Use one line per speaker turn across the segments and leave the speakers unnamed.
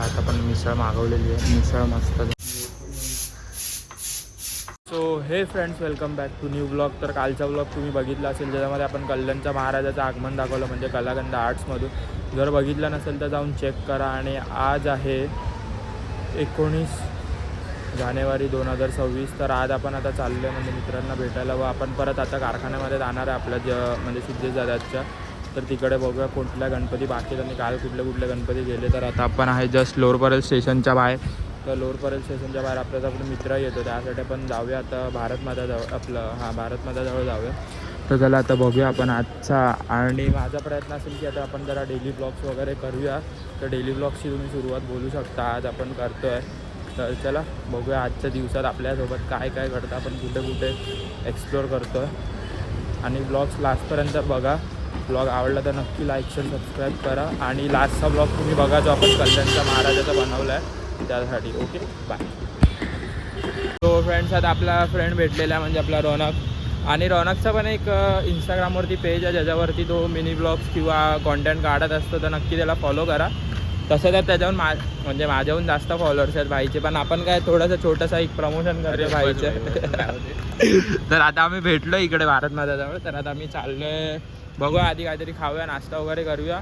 आता पण मिसळ मागवलेली आहे, मिसळ मस्त. So hey friends, welcome back to new blog. तर कालचा ब्लॉग तुम्ही बघितला असेल, ज्याच्यामध्ये आपण कल्याणच्या महाराजाचं आगमन दाखवलं, म्हणजे कलागंध आर्ट्समधून. जर बघितलं नसेल तर जाऊन चेक करा. आणि आज आहे 19 जानेवारी 2026. तर आज आपण आता चाललो आहे म्हणजे मित्रांना भेटायला, व आपण परत आता कारखान्यामध्ये जाणार आहे आपल्या म्हणजे सिद्धेश. तर तिकडे बघूया कुठल्या गणपती बाकी आणि काल कुठले गणपती गेले. तर आता आपण आहे जस्ट लोअर स्टेशनच्या बाहेर. तर लोअर स्टेशनच्या बाहेर आपल्याचा आपण मित्र येतो, त्यासाठी आपण जाऊया आता भारतमाताजवळ जाऊया. तर चला आता बघूया आपण आजचा. आणि माझा प्रयत्न असेल की आता आपण जरा डेली ब्लॉग्स वगैरे करूया. तर डेली ब्लॉग्सची तुम्ही सुरुवात बोलू शकता, आज आपण करतो आहे. तर चला बघूया आजच्या दिवसात आपल्यासोबत काय काय घडतं, आपण कुठे एक्सप्लोअर करतो आहे. आणि ब्लॉग्स लास्टपर्यंत बघा. ब्लॉग आवडला तर नक्की लाईक शेअर सबस्क्राईब करा. आणि लास्टचा ब्लॉग तुम्ही बघा जो आपण कल्याणच्या महाराजाचा बनवला आहे त्यासाठी. Okay bye. तो फ्रेंड्स, आता आपला फ्रेंड भेटलेला आहे म्हणजे आपला रौनक. आणि रौनकचा पण एक इंस्टाग्रामवरती पेज आहे ज्याच्यावरती तो मिनी ब्लॉग्स किंवा कॉन्टेंट काढत असतो, तर नक्की त्याला फॉलो करा. तसं तर त्याच्याहून म्हणजे माझ्याहून जास्त फॉलोअर्स आहेत भाईचे, पण आपण काय थोडंसं छोटंसं एक प्रमोशन करतो भाईचं. तर आता आम्ही भेटलो इकडे भारतमाताजवळ. तर आता आम्ही चाललो आहे, बघूया आधी काहीतरी खाऊया, नाश्ता वगैरे करूया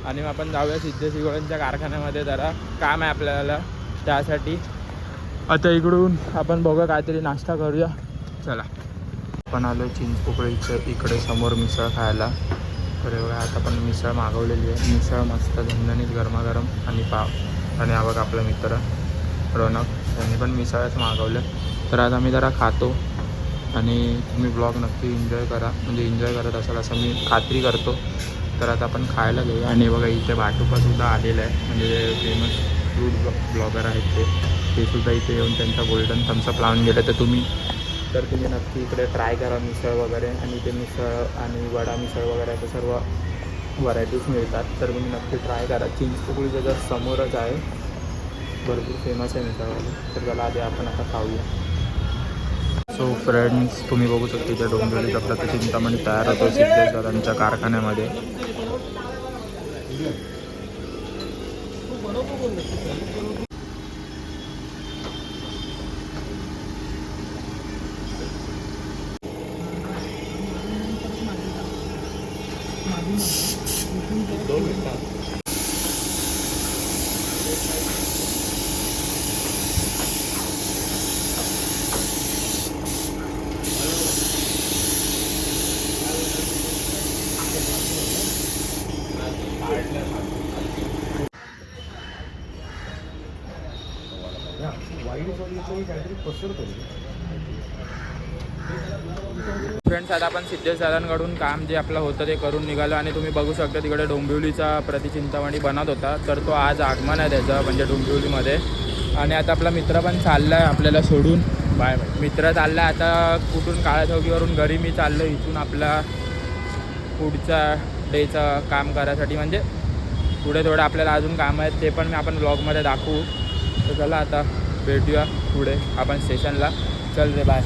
आणि मग आपण जाऊया सिद्धेश कारखान्यामध्ये. जरा काम आहे आपल्याला त्यासाठी. आता इकडून आपण बघूया काहीतरी नाश्ता करूया. चला आपण आलो चिंचपोकळीचं इकडे समोर मिसळ खायला. तर एवढ्या आता पण मिसळ मागवलेली आहे, मिसळ मस्त झणझणीत गरमागरम आणि पाव. आणि हा बघा आपला मित्र रौनक, त्यांनी पण मिसळच मागवलं. तर आज आम्ही जरा खातो आणि तुम्ही ब्लॉग नक्की एन्जॉय करा, म्हणजे एन्जॉय करत असाल असं मी खात्री करतो. तर आता आपण खायला घेऊया. आणि बघा इथे भाटुपासुद्धा आलेलं आहे, म्हणजे जे फेमस फूड ब्लॉगर आहेत ते सुद्धा इथे येऊन त्यांचा गोल्डन थम्सअप लावून गेलं. तर तुम्ही नक्की इकडे ट्राय करा मिसळ वगैरे. आणि इथे मिसळ आणि वडा मिसळ वगैरे असं सर्व व्हरायटीज मिळतात, तर तुम्ही नक्की ट्राय करा. चिंचपोकळीचं जर समोरच आहे, भरपूर फेमस आहे मिसळवाले. तर त्याला आधी आपण आता खाऊया. सो फ्रेंड्स, तुम्ही बघू शकता इथे डोंबिवलीचा प्रतिचिंतामणी तयार होतो सिद्धेश दादांच्या कारखान्यामध्ये. फ्रेंड्स, आता आपण सिद्धेश दादांकडून काम जे आपलं होतं ते करून निघालो. आणि तुम्ही बघू शकता तिकडे डोंबिवलीचा प्रतिचिंतामणी बनत होता, तर तो आज आगमन आहे त्याचं म्हणजे डोंबिवलीमध्ये. आणि आता आपला मित्र पण चालला आहे आपल्याला सोडून. Bye bye. मित्र चालला आहे आता कुठून, काळाचौकीवरून घरी. मी चाललो इथून आपला पुढच्या डेचं काम करायसाठी, म्हणजे पुढे थोडं आपल्याला अजून काम आहेत, ते पण आपण ब्लॉगमध्ये दाखवू. तर चला आता भेटूया पुढे आपण स्टेशनला. चल रे, बाय.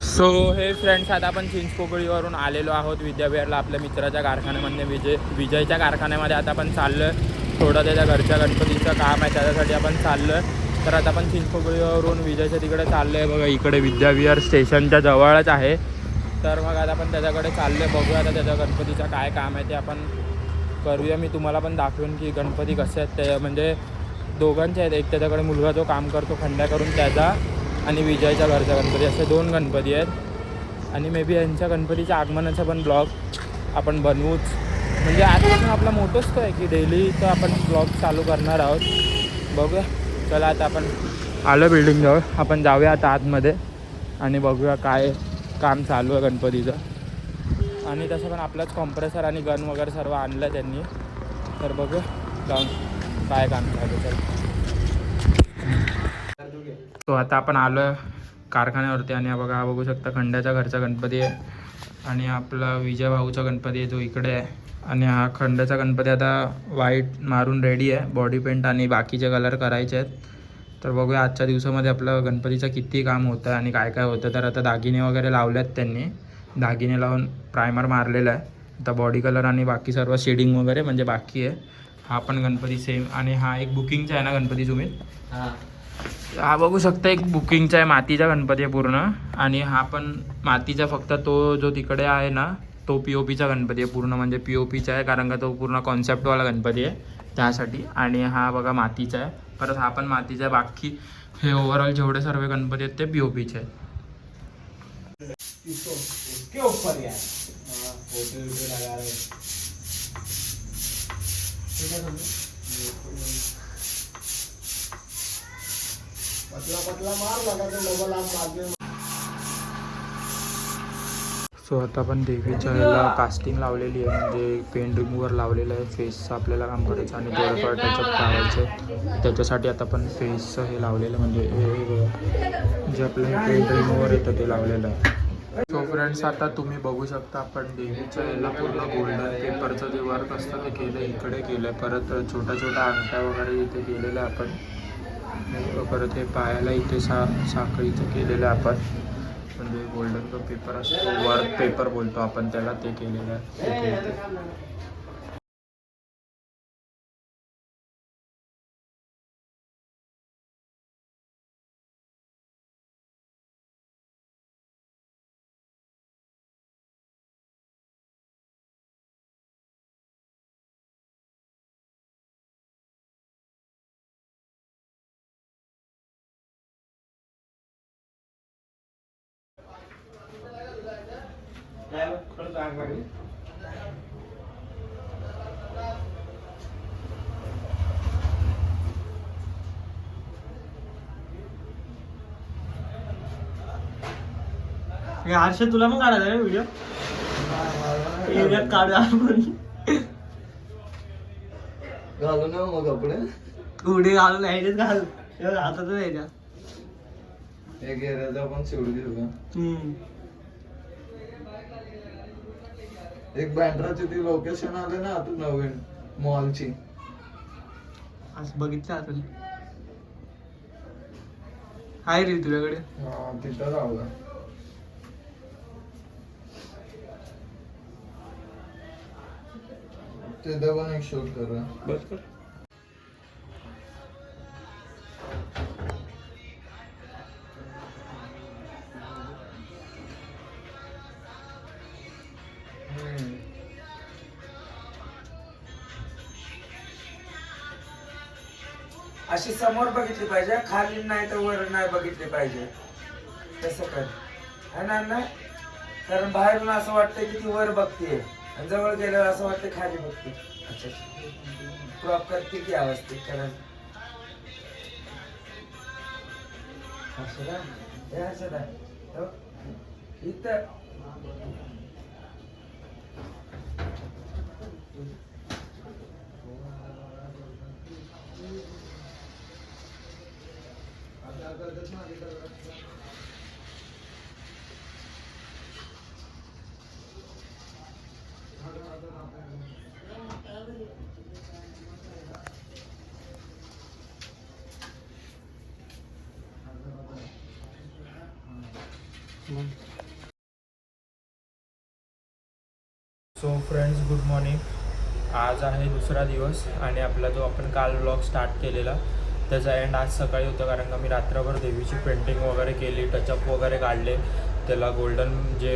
सो हे फ्रेंड्स, आता आपण चिंचपोकळीवरून आलेलो आहोत विद्याविहारला आपल्या मित्राच्या कारखान्यामध्ये, विजयच्या कारखान्यामध्ये. आता आपण चाललो आहे, थोडं त्याच्या घरच्या गणपतीचं काम आहे त्याच्यासाठी आपण चाललो आहे. तर आता आपण चिंचपोकळीवरून विजयच्या तिकडे चाललो आहे. बघा इकडे विद्याविहार स्टेशनच्या जवळच आहे. तर मग आता आपण त्याच्याकडे चाललो आहे, बघूया आता त्याच्या गणपतीचं काय काम आहे ते आपण करूया. मी तुम्हाला पण दाखवेन की गणपती कसे आहेत ते, म्हणजे दोघांचे आहेत. एक त्याच्याकडे मुलगा जो काम करतो खंड्या करून त्याचा, आणि विजयच्या घरचा गणपती, असे 2 गणपती आहेत. आणि मे बी यांच्या गणपतीच्या आगमनाचा पण ब्लॉग आपण बनवूच. म्हणजे आजपासून आपला मोठोच तो आहे की डेली तर आपण ब्लॉग चालू करणार आहोत. बघूया. चला आता आपण आलो बिल्डिंगजवळ, आपण जाऊया आता आतमध्ये आणि बघूया काय काम चालू आहे गणपतीचं. आणि तसं पण आपलाच कॉम्प्रेसर आणि गन वगैरे सर्व आणलं त्यांनी. तर बघूया जाऊन काय काम चालू आहे. तो आता आपण आलो आहे कारखान्यावरती. आणि बघा, हा बघू शकता खंड्याच्या घरचा गणपती आहे. आणि आपला विजय भाऊचा गणपती आहे जो इकडे आहे. आणि हा खंड्याचा गणपती आता व्हाईट मारून रेडी आहे, बॉडी पेंट आणि बाकीचे कलर करायचे आहेत. तर बघूया आजच्या दिवसामध्ये आपलं गणपतीचं किती काम होतं आणि काय काय होतं. तर आता दागिने वगैरे लावले आहेत त्यांनी, दागिने लावून प्रायमर मारलेलं आहे. आता बॉडी कलर आणि बाकी सर्व शेडिंग वगैरे म्हणजे बाकी आहे. हा पण गणपती सेम. आणि हा एक बुकिंगचा आहे ना गणपती सुमित? हा बघू शकता एक बुकिंगचा आहे, मातीचा गणपती आहे पूर्ण. आणि हा पण मातीचा, फक्त तो जो तिकडे आहे ना तो POPचा गणपती आहे पूर्ण, म्हणजे POPचा आहे कारण का तो पूर्ण कॉन्सेप्टवाला गणपती आहे त्यासाठी. आणि हा बघा मातीचा आहे, परत हा पण मातीचा आहे. बाकी हे ओव्हरऑल जेवढे सर्व गणपती आहेत ते POPचे आहेत. सो आता आपण देवीच्या ह्याला कास्टिंग लावलेली आहे, म्हणजे पेंट रिमूव्हर लावलेलं आहे. फेसचं आपल्याला काम करायचं आणि थोडंफार टचअप काढायचं. त्याच्यासाठी आता आपण फेसचं हे लावलेलं, म्हणजे जे आपलं पेंट रिमूव्हर येतं ते लावलेलं आहे. सो फ्रेंड्स आता तुम्ही बघू शकता आपण देवीच्या ह्याला पूर्ण गोल्डन पेपरचं जे वर्क असतं ते केलं, इकडे केलं आहे. परत छोट्या छोट्या अंगठ्या वगैरे इथे केलेलं आहे आपण. परत हे पायाला इथे साखळीचं केलेलं आहे आपण, म्हणजे गोल्डन जो पेपर असतो वर्क पेपर बोलतो आपण त्याला, ते केलेलं आहे.
हर्षद तुला पण काढायचा आहे व्हिडिओ? काढू आपण.
घालू ना मग कपडे.
उडी घालून ह्याच्यात घाल, हातात यायच्या
एक एरियाचा पण शिवडी देऊ का? एक बँड्राची ती लोकेशन आले ना आता नवीन मॉलची,
असं बघितलं आता आहे रे तुझ्याकडे?
हा तिथं जाऊ का? तिथं पण एक शूट करूया.
बस कर.
अशी समोर बघितली पाहिजे, खाली नाही तर वर नाही बघितली पाहिजे. तसं कर है ना अण्णा? कारण बाहेरून असं वाटतं की ती वर बघते आणि जवळ गेल्यावर असं वाटतं खाली बघते. अच्छा क्रॉप करते की अवस्थेत कारण इथं
सो फ्रेंड्स गुड मॉर्निंग. आज आहे दुसरा दिवस आणि आपला जो आपण काल व्लॉग स्टार्ट केलेला त्याचा एंड आज सकाळी होतं, कारण का मी रात्रभर देवीची पेंटिंग वगैरे केली, टचअप वगैरे काढले, त्याला गोल्डन जे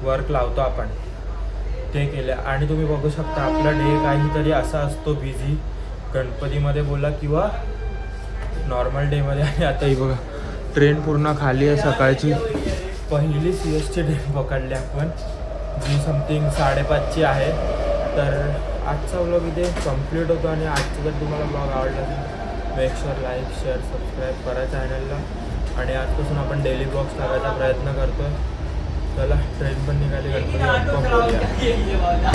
वर्क लावतो आपण ते केले. आणि तुम्ही बघू शकता आपला डे काहीतरी असा असतो बिझी, गणपतीमध्ये बोला किंवा नॉर्मल डेमध्ये. आणि आताही बघा ट्रेन पूर्ण खाली आहे, सकाळची पहिली CSची ट्रेन पकडली आपण जी समथिंग 5:30ची आहे. तर आजचा व्लॉग इथे कंप्लीट होतो. आणि आजचा जर तुम्हाला ब्लॉग आवडला असेल make sure like share subscribe करा चॅनलला. आणि आजपासून आपण डेली ब्लॉग्स टाकायचा प्रयत्न करतो आहे. चला ट्रेन पण निघाली, गणपती बाप्पा मोरया.